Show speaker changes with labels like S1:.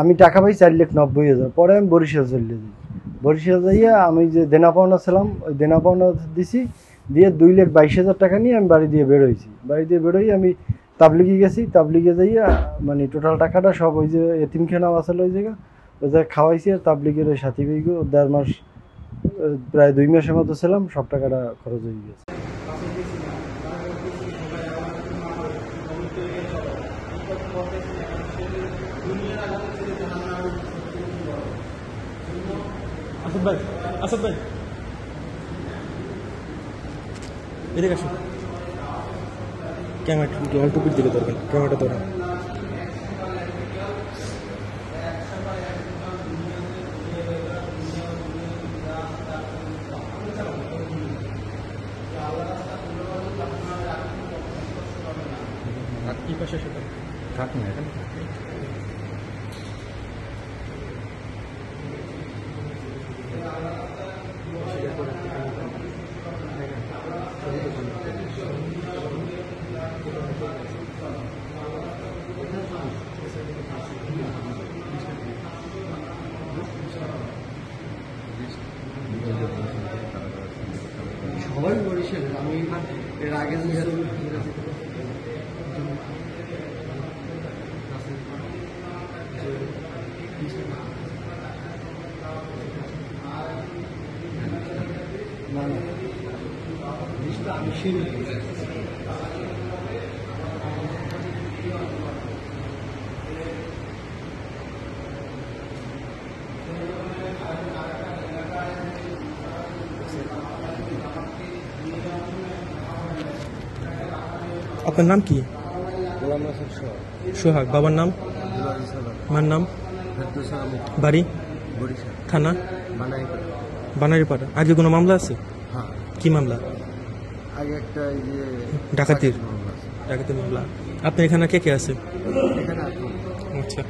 S1: আমি টাকা পাই 4,90,000। পরে আমি বরিশাল চলে যাই। বরিশাল যাইয়া আমি যে দেনা পাওনা ছিলাম ওই দেনা পাওনা দিছি, দিয়ে 2,22,000 টাকা নিয়ে আমি বাড়ি দিয়ে বেরোইছি। বাড়ি দিয়ে বেরোই আমি তাবলিগে গেছি। তাবলিগে যাইয়া মানে টোটাল টাকাটা সব ওই যে এতিমখানা আসলে ওই জায়গায় খাওয়াইছি। আর তাবলিগের ওই সাথী ভাইগো 1.5 মাস, প্রায় 2 মাসের মতো ছিলাম, সব টাকাটা খরচ হয়ে গেছে।
S2: আসাদ ভাই, আসাদ ভাই এদিকে আসুন। ক্যামেরাটা অল্প পিঠ দিকে ধরবেন, ক্যামেরাটা ধরেন। কি পাশে সেটা থাক না এখন।
S1: সবাই বরিশাল, আমি এর আগে
S2: আপনার নাম কি? সোহাগ। বাবার নাম? মার নাম? বাড়ি? থানা? বানারীপাড়া। আগে কোনো মামলা আছে? কি মামলা?
S1: আগে একটা
S2: ডাকাতির মামলা। আপনার এখানে কে কে আছে?
S1: এখানে
S2: আচ্ছা।